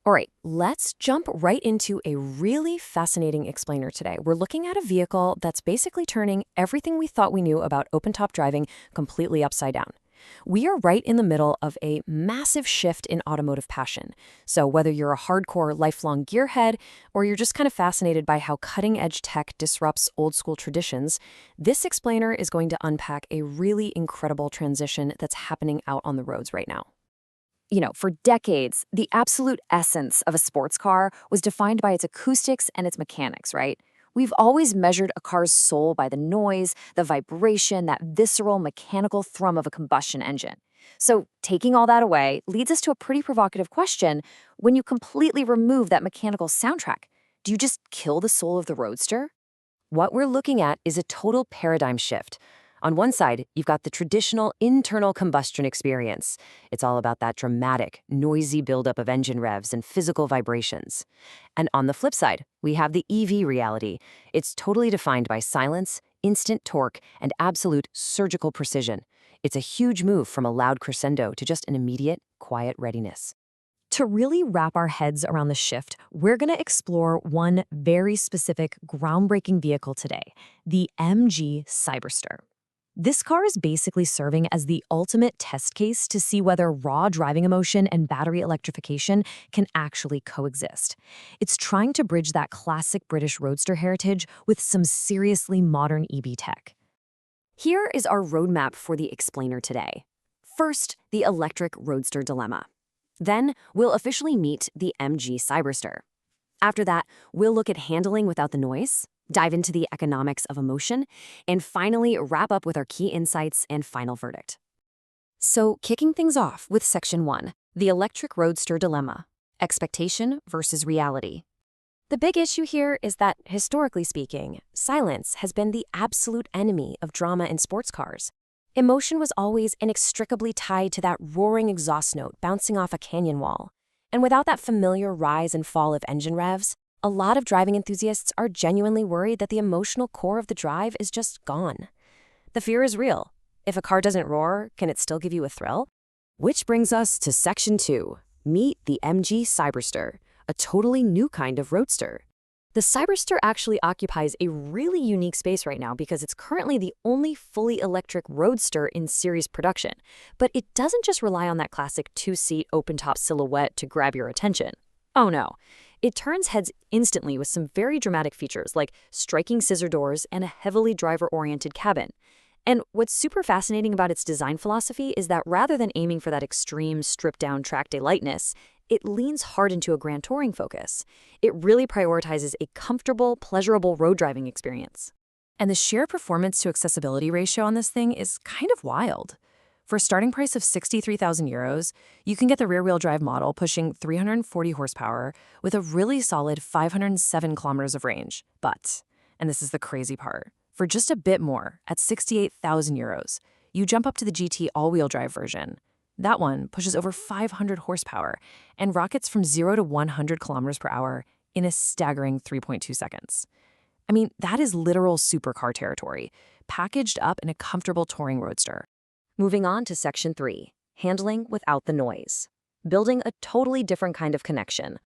All right, let's jump right into a really fascinating explainer today. We're looking at a vehicle that's basically turning everything we thought we knew about open-top driving completely upside down. We are right in the middle of a massive shift in automotive passion. So whether you're a hardcore lifelong gearhead or you're just kind of fascinated by how cutting-edge tech disrupts old-school traditions, this explainer is going to unpack a really incredible transition that's happening out on the roads right now. For decades, the absolute essence of a sports car was defined by its acoustics and its mechanics, right? We've always measured a car's soul by the noise, the vibration, that visceral mechanical thrum of a combustion engine. So, taking all that away leads us to a pretty provocative question. When you completely remove that mechanical soundtrack, do you just kill the soul of the Roadster? What we're looking at is a total paradigm shift. On one side, you've got the traditional internal combustion experience. It's all about that dramatic, noisy buildup of engine revs and physical vibrations. And on the flip side, we have the EV reality. It's totally defined by silence, instant torque, and absolute surgical precision. It's a huge move from a loud crescendo to just an immediate, quiet readiness. To really wrap our heads around the shift, we're going to explore one very specific, groundbreaking vehicle today, the MG Cyberster. This car is basically serving as the ultimate test case to see whether raw driving emotion and battery electrification can actually coexist. It's trying to bridge that classic British Roadster heritage with some seriously modern EV tech. Here is our roadmap for the explainer today. First, the electric Roadster dilemma. Then, we'll officially meet the MG Cyberster. After that, we'll look at handling without the noise, dive into the economics of emotion, and finally wrap up with our key insights and final verdict. So, kicking things off with Section 1, the electric Roadster dilemma, expectation versus reality. The big issue here is that, historically speaking, silence has been the absolute enemy of drama in sports cars. Emotion was always inextricably tied to that roaring exhaust note bouncing off a canyon wall. And without that familiar rise and fall of engine revs, a lot of driving enthusiasts are genuinely worried that the emotional core of the drive is just gone. The fear is real. If a car doesn't roar, can it still give you a thrill? Which brings us to Section 2, meet the MG Cyberster, a totally new kind of roadster. The Cyberster actually occupies a really unique space right now because it's currently the only fully electric roadster in series production. But it doesn't just rely on that classic two-seat open-top silhouette to grab your attention. Oh no. It turns heads instantly with some very dramatic features like striking scissor doors and a heavily driver-oriented cabin. And what's super fascinating about its design philosophy is that rather than aiming for that extreme, stripped-down track day lightness, it leans hard into a grand touring focus. It really prioritizes a comfortable, pleasurable road driving experience. And the sheer performance to accessibility ratio on this thing is kind of wild. For a starting price of €63,000, you can get the rear-wheel drive model pushing 340 horsepower with a really solid 507 kilometers of range. But, and this is the crazy part, for just a bit more, at €68,000, you jump up to the GT all-wheel drive version. That one pushes over 500 horsepower and rockets from 0 to 100 kilometers per hour in a staggering 3.2 seconds. I mean, that is literal supercar territory, packaged up in a comfortable touring roadster. Moving on to Section 3, handling without the noise. Building a totally different kind of connection.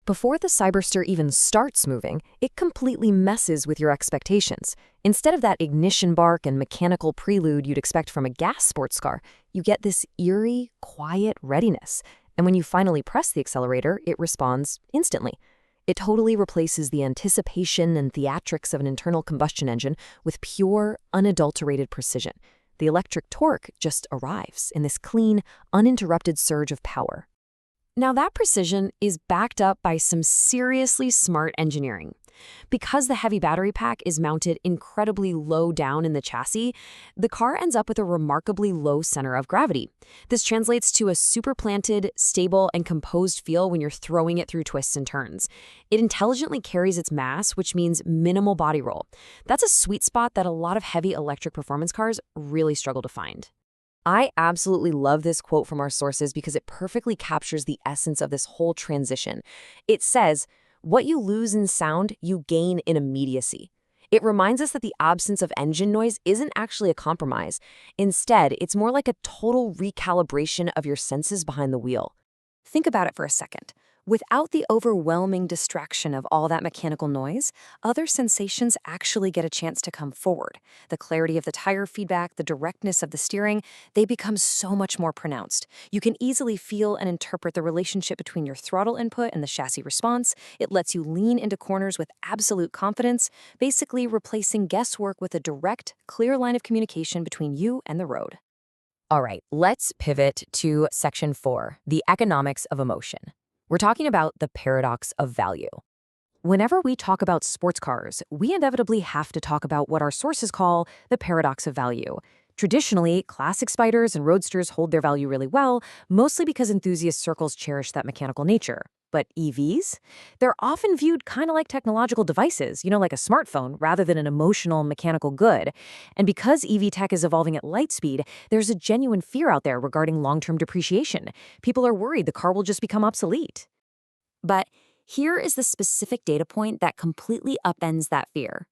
Before the Cyberster even starts moving, it completely messes with your expectations. Instead of that ignition bark and mechanical prelude you'd expect from a gas sports car, you get this eerie, quiet readiness. And when you finally press the accelerator, it responds instantly. It totally replaces the anticipation and theatrics of an internal combustion engine with pure, unadulterated precision. The electric torque just arrives in this clean, uninterrupted surge of power. Now that precision is backed up by some seriously smart engineering. Because the heavy battery pack is mounted incredibly low down in the chassis, the car ends up with a remarkably low center of gravity. This translates to a super-planted, stable, and composed feel when you're throwing it through twists and turns. It intelligently carries its mass, which means minimal body roll. That's a sweet spot that a lot of heavy electric performance cars really struggle to find. I absolutely love this quote from our sources because it perfectly captures the essence of this whole transition. It says, "What you lose in sound, you gain in immediacy." It reminds us that the absence of engine noise isn't actually a compromise. Instead, it's more like a total recalibration of your senses behind the wheel. Think about it for a second. Without the overwhelming distraction of all that mechanical noise, other sensations actually get a chance to come forward. The clarity of the tire feedback, the directness of the steering, they become so much more pronounced. You can easily feel and interpret the relationship between your throttle input and the chassis response. It lets you lean into corners with absolute confidence, basically replacing guesswork with a direct, clear line of communication between you and the road. All right, let's pivot to section 4, the economics of emotion. We're talking about the paradox of value. Whenever we talk about sports cars, we inevitably have to talk about what our sources call the paradox of value. Traditionally, classic Spiders and Roadsters hold their value really well, mostly because enthusiast circles cherish that mechanical nature. But EVs? They're often viewed kind of like technological devices, like a smartphone, rather than an emotional mechanical good. And because EV tech is evolving at light speed, there's a genuine fear out there regarding long-term depreciation. People are worried the car will just become obsolete. But here is the specific data point that completely upends that fear.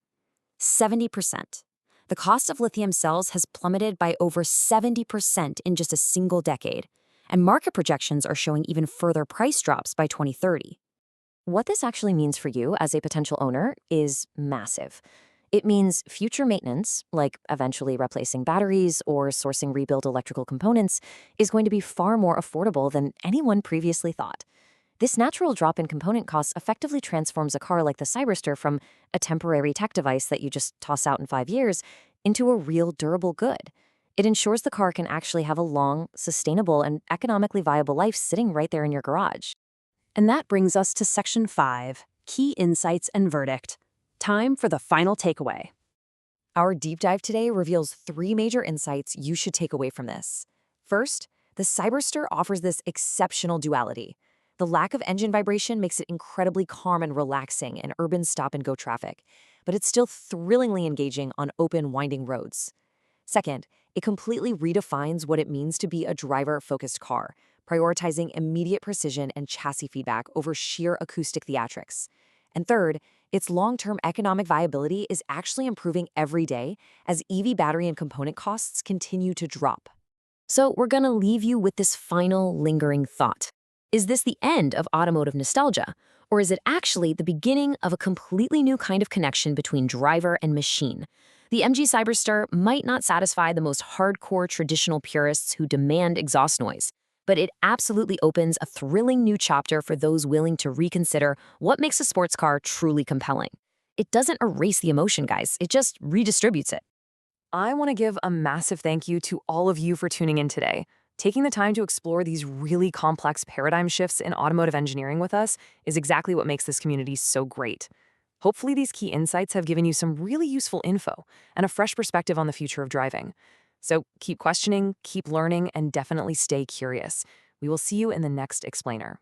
70%. The cost of lithium cells has plummeted by over 70% in just a single decade, and market projections are showing even further price drops by 2030. What this actually means for you as a potential owner is massive. It means future maintenance, like eventually replacing batteries or sourcing rebuilt electrical components, is going to be far more affordable than anyone previously thought. This natural drop in component costs effectively transforms a car like the Cyberster from a temporary tech device that you just toss out in 5 years into a real durable good. It ensures the car can actually have a long, sustainable, and economically viable life sitting right there in your garage. And that brings us to section 5, key insights and verdict. Time for the final takeaway. Our deep dive today reveals 3 major insights you should take away from this. First, the Cyberster offers this exceptional duality. The lack of engine vibration makes it incredibly calm and relaxing in urban stop-and-go traffic, but it's still thrillingly engaging on open, winding roads. Second, it completely redefines what it means to be a driver-focused car, prioritizing immediate precision and chassis feedback over sheer acoustic theatrics. And third, its long-term economic viability is actually improving every day as EV battery and component costs continue to drop. So we're going to leave you with this final lingering thought. Is this the end of automotive nostalgia, or is it actually the beginning of a completely new kind of connection between driver and machine? The MG Cyberster might not satisfy the most hardcore traditional purists who demand exhaust noise, but it absolutely opens a thrilling new chapter for those willing to reconsider what makes a sports car truly compelling. It doesn't erase the emotion, guys. It just redistributes it. I want to give a massive thank you to all of you for tuning in today. Taking the time to explore these really complex paradigm shifts in automotive engineering with us is exactly what makes this community so great. Hopefully, these key insights have given you some really useful info and a fresh perspective on the future of driving. So keep questioning, keep learning, and definitely stay curious. We will see you in the next explainer.